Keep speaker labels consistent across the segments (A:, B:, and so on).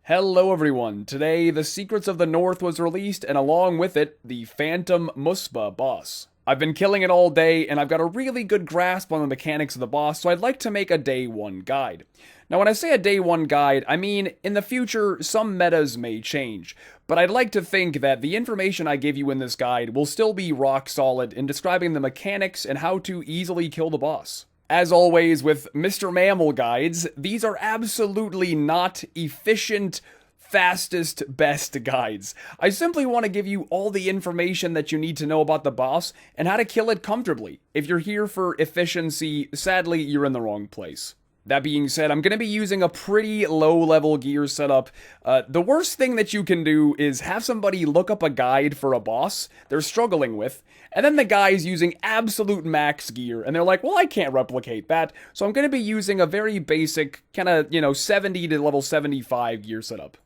A: Hello everyone, today the Secrets of the North was released and along with it, the Phantom Muspah boss. I've been killing it all day and I've got a really good grasp on the mechanics of the boss, so I'd like to make a day 1 guide. Now when I say a day 1 guide, I mean in the future some metas may change, but I'd like to think that the information I give you in this guide will still be rock solid in describing the mechanics and how to easily kill the boss. As always with Mr. Mammal guides, these are absolutely not efficient, fastest, best guides. I simply want to give you all the information that you need to know about the boss and how to kill it comfortably. If you're here for efficiency, sadly, you're in the wrong place. That being said, I'm going to be using a pretty low-level gear setup. The worst thing that you can do is have somebody look up a guide for a boss they're struggling with, and then the guy's using absolute max gear, and they're like, well, I can't replicate that, so I'm going to be using a very basic, kind of, 70 to level 75 gear setup.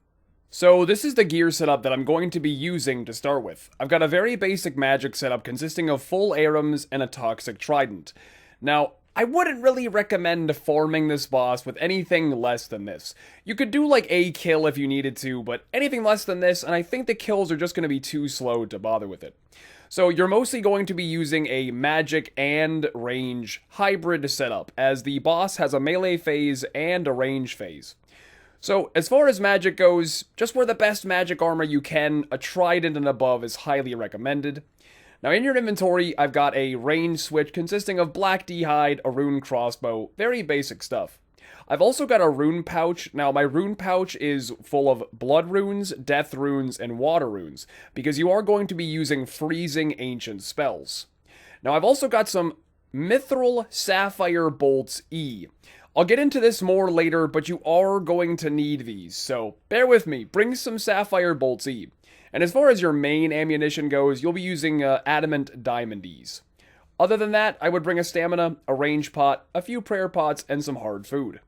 A: So this is the gear setup that I'm going to be using to start with. I've got a very basic magic setup consisting of full Arums and a toxic trident. Now, I wouldn't really recommend farming this boss with anything less than this. You could do like a kill if you needed to, but anything less than this, and I think the kills are just going to be too slow to bother with it. So you're mostly going to be using a magic and range hybrid setup, as the boss has a melee phase and a range phase. So as far as magic goes, just wear the best magic armor you can, a trident and above is highly recommended. Now in your inventory, I've got a range switch consisting of black d'hide, a rune crossbow, very basic stuff. I've also got a rune pouch. Now my rune pouch is full of blood runes, death runes, and water runes, because you are going to be using freezing ancient spells. Now I've also got some mithril sapphire bolts E. I'll get into this more later, but you are going to need these, so bear with me, bring some sapphire bolts E. And as far as your main ammunition goes, you'll be using adamant diamondies. Other than that, I would bring a stamina, a range pot, a few prayer pots, and some hard food.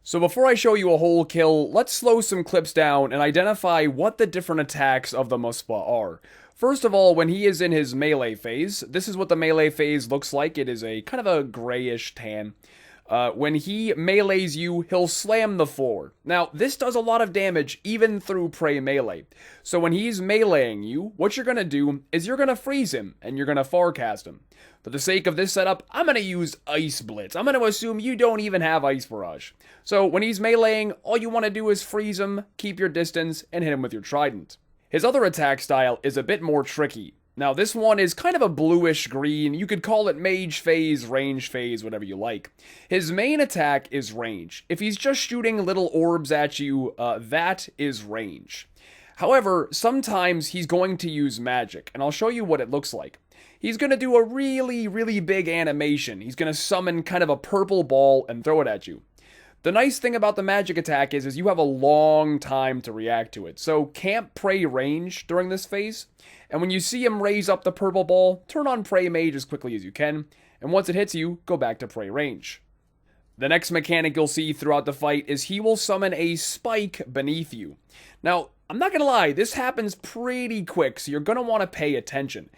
A: So before I show you a whole kill, let's slow some clips down and identify what the different attacks of the Muspah are. First of all, when he is in his melee phase, this is what the melee phase looks like. It is a kind of a grayish tan. When he melees you, he'll slam the floor. Now, this does a lot of damage, even through prey melee. So when he's meleeing you, what you're going to do is you're going to freeze him, and you're going to farcast him. For the sake of this setup, I'm going to use Ice Blitz. I'm going to assume you don't even have Ice Barrage. So when he's meleeing, all you want to do is freeze him, keep your distance, and hit him with your trident. His other attack style is a bit more tricky. Now, this one is kind of a bluish green. You could call it mage phase, range phase, whatever you like. His main attack is range. If he's just shooting little orbs at you, that is range. However, sometimes he's going to use magic, and I'll show you what it looks like. He's going to do a really, really big animation. He's going to summon kind of a purple ball and throw it at you. The nice thing about the magic attack is you have a long time to react to it, so camp Prey range during this phase, and when you see him raise up the purple ball, turn on Prey Mage as quickly as you can, and once it hits you, go back to Prey range. The next mechanic you'll see throughout the fight is he will summon a spike beneath you. Now, I'm not gonna lie, this happens pretty quick, so you're gonna want to pay attention.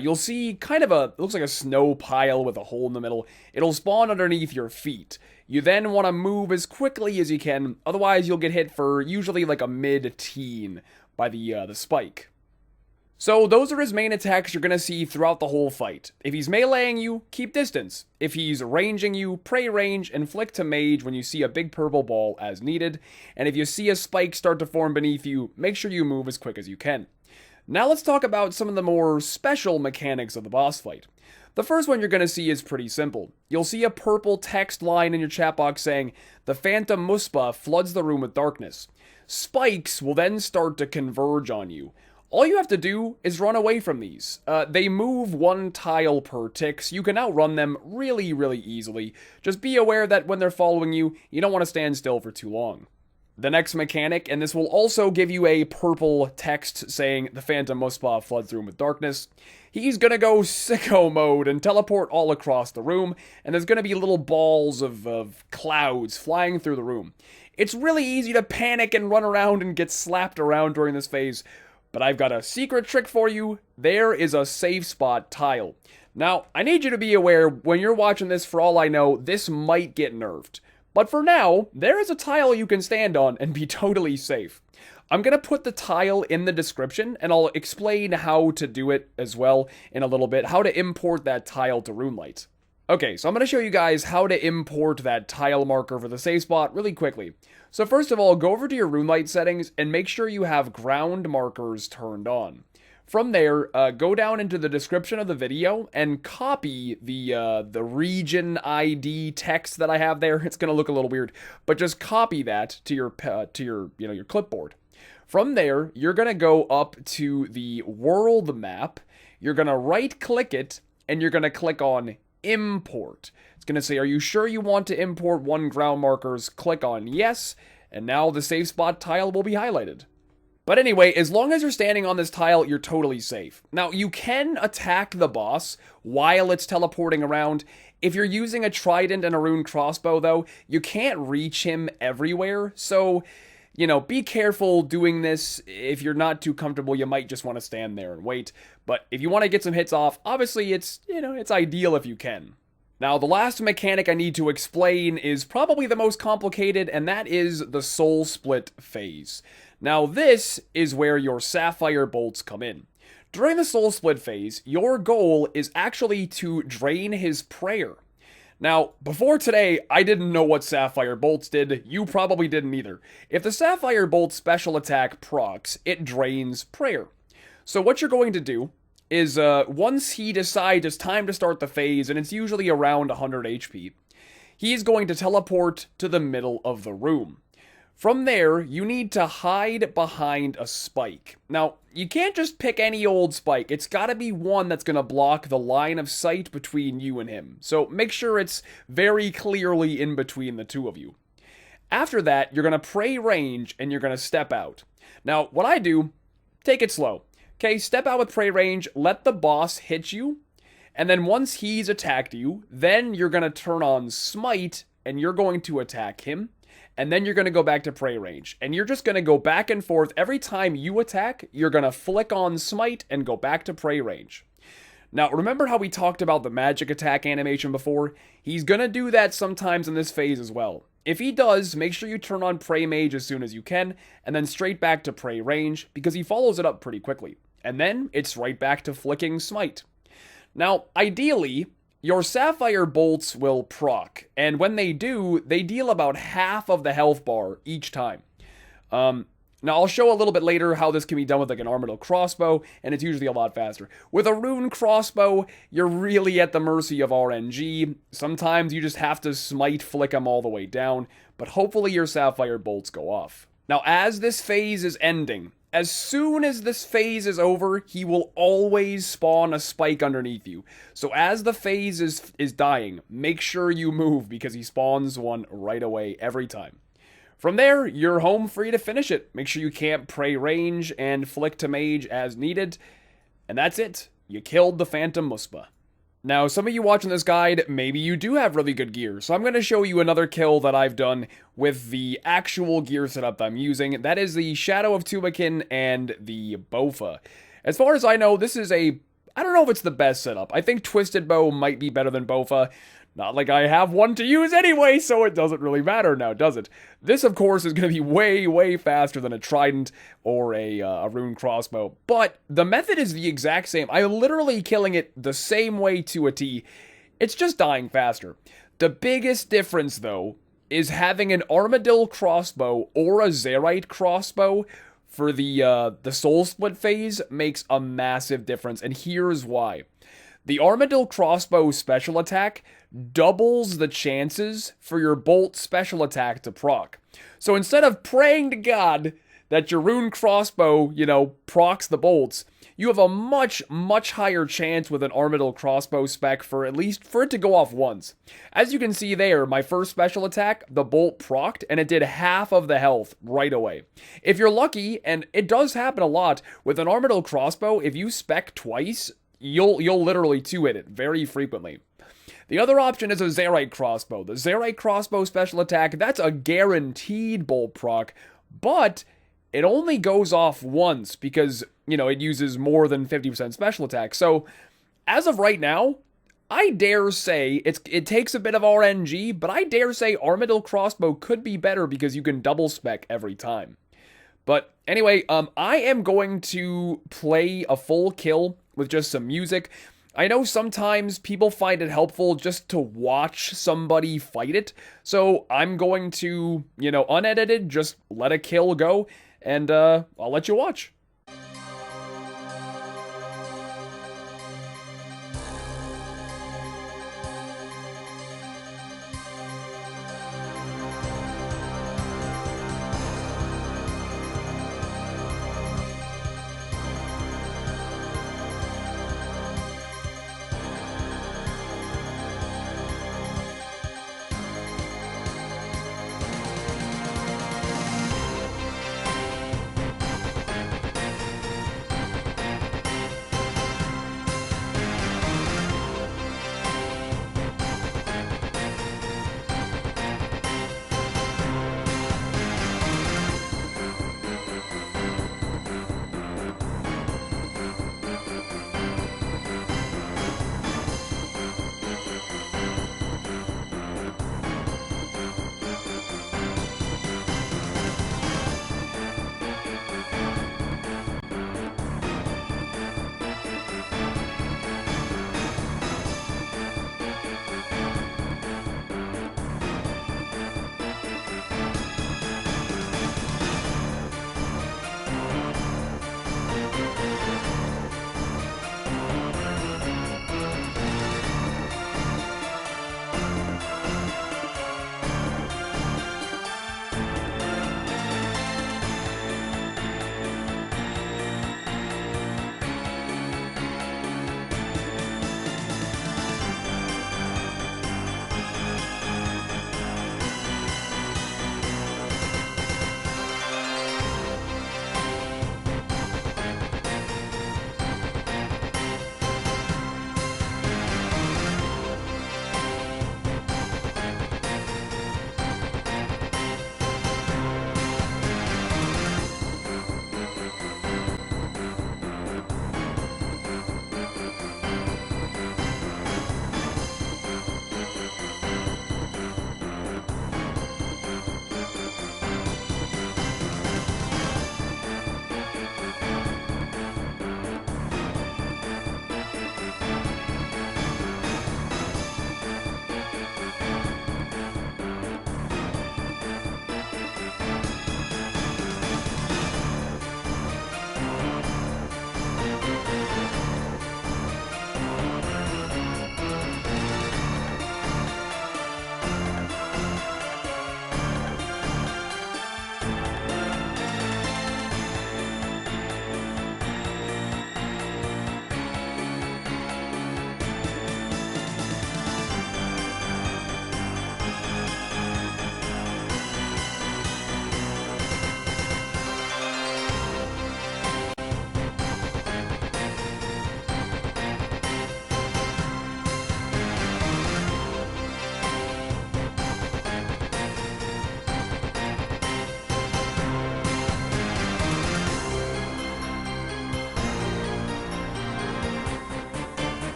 A: You'll see kind of it looks like a snow pile with a hole in the middle. It'll spawn underneath your feet. You then want to move as quickly as you can, otherwise you'll get hit for usually like a mid-teen by the spike. So those are his main attacks you're going to see throughout the whole fight. If he's meleeing you, keep distance. If he's ranging you, pray range and flick to mage when you see a big purple ball as needed. And if you see a spike start to form beneath you, make sure you move as quick as you can. Now let's talk about some of the more special mechanics of the boss fight. The first one you're going to see is pretty simple. You'll see a purple text line in your chat box saying, "The Phantom Muspah floods the room with darkness." Spikes will then start to converge on you. All you have to do is run away from these. They move 1 tile per tick, so you can outrun them really, really easily. Just be aware that when they're following you, you don't want to stand still for too long. The next mechanic, and this will also give you a purple text saying the Phantom Muspah floods the room with darkness. He's gonna go sicko mode and teleport all across the room, and there's gonna be little balls of clouds flying through the room. It's really easy to panic and run around and get slapped around during this phase, but I've got a secret trick for you. There is a safe spot tile. Now, I need you to be aware, when you're watching this, for all I know, this might get nerfed. But for now, there is a tile you can stand on and be totally safe. I'm going to put the tile in the description, and I'll explain how to do it as well in a little bit, how to import that tile to RuneLite. Okay, so I'm going to show you guys how to import that tile marker for the safe spot really quickly. So first of all, go over to your RuneLite settings and make sure you have ground markers turned on. From there, go down into the description of the video and copy the regionId text that I have there. It's going to look a little weird, but just copy that to your clipboard. From there, you're going to go up to the world map. You're going to right-click it, and you're going to click on Import. It's going to say, are you sure you want to import one ground markers? Click on yes, and now the safe spot tile will be highlighted. But anyway, as long as you're standing on this tile, you're totally safe. Now, you can attack the boss while it's teleporting around. If you're using a trident and a rune crossbow, though, you can't reach him everywhere. So, be careful doing this. If you're not too comfortable, you might just want to stand there and wait. But if you want to get some hits off, obviously it's ideal if you can. Now, the last mechanic I need to explain is probably the most complicated, and that is the soul split phase. Now, this is where your sapphire bolts come in. During the soul split phase, your goal is actually to drain his prayer. Now, before today, I didn't know what sapphire bolts did. You probably didn't either. If the sapphire bolt special attack procs, it drains prayer. So what you're going to do is once he decides it's time to start the phase, and it's usually around 100 HP, he's going to teleport to the middle of the room. From there, you need to hide behind a spike. Now, you can't just pick any old spike. It's got to be one that's going to block the line of sight between you and him. So make sure it's very clearly in between the two of you. After that, you're going to pray range and you're going to step out. Now, what I do, take it slow. Okay, step out with pray range, let the boss hit you, and then once he's attacked you, then you're going to turn on smite and you're going to attack him. And then you're going to go back to pray range. And you're just going to go back and forth. Every time you attack, you're going to flick on smite and go back to pray range. Now, remember how we talked about the magic attack animation before? He's going to do that sometimes in this phase as well. If he does, make sure you turn on pray mage as soon as you can, and then straight back to pray range, because he follows it up pretty quickly. And then it's right back to flicking smite. Now, ideally, your sapphire bolts will proc, and when they do, they deal about half of the health bar each time. Now, I'll show a little bit later how this can be done with like an armadillo crossbow, and it's usually a lot faster. With a rune crossbow, you're really at the mercy of RNG. Sometimes you just have to smite flick them all the way down, but hopefully your sapphire bolts go off. Now, as this phase is ending, as soon as this phase is over, he will always spawn a spike underneath you. So as the phase is dying, make sure you move because he spawns one right away every time. From there, you're home free to finish it. Make sure you camp pray range and flick to mage as needed. And that's it. You killed the Phantom Muspah. Now, some of you watching this guide, maybe you do have really good gear, so I'm going to show you another kill that I've done with the actual gear setup I'm using. That is the Shadow of Tumakin and the Bofa. As far as I know, this is I don't know if it's the best setup. I think Twisted Bow might be better than Bofa. Not like I have one to use anyway, so it doesn't really matter now, does it? This, of course, is going to be way, way faster than a trident or a rune crossbow. But the method is the exact same. I'm literally killing it the same way to a T. It's just dying faster. The biggest difference, though, is having an armadillo crossbow or a Zerite crossbow for the soul split phase makes a massive difference, and here's why. The armadillo crossbow special attack doubles the chances for your bolt special attack to proc. So instead of praying to God that your rune crossbow, procs the bolts, you have a much, much higher chance with an armadillo crossbow spec for it to go off once. As you can see there, my first special attack, the bolt procced, and it did half of the health right away. If you're lucky, and it does happen a lot, with an armadillo crossbow, if you spec twice, you'll literally two-hit it very frequently. The other option is a Zerite crossbow. The Zerite crossbow special attack, that's a guaranteed bolt proc, but it only goes off once because, it uses more than 50% special attack. So, as of right now, I dare say it takes a bit of RNG, but I dare say Armadillo Crossbow could be better because you can double spec every time. But anyway, I am going to play a full kill with just some music. I know sometimes people find it helpful just to watch somebody fight it, so I'm going to, unedited, just let a kill go, and I'll let you watch.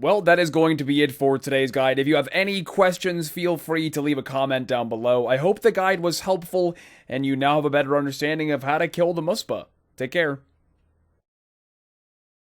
A: Well, that is going to be it for today's guide. If you have any questions, feel free to leave a comment down below. I hope the guide was helpful and you now have a better understanding of how to kill the Muspah. Take care.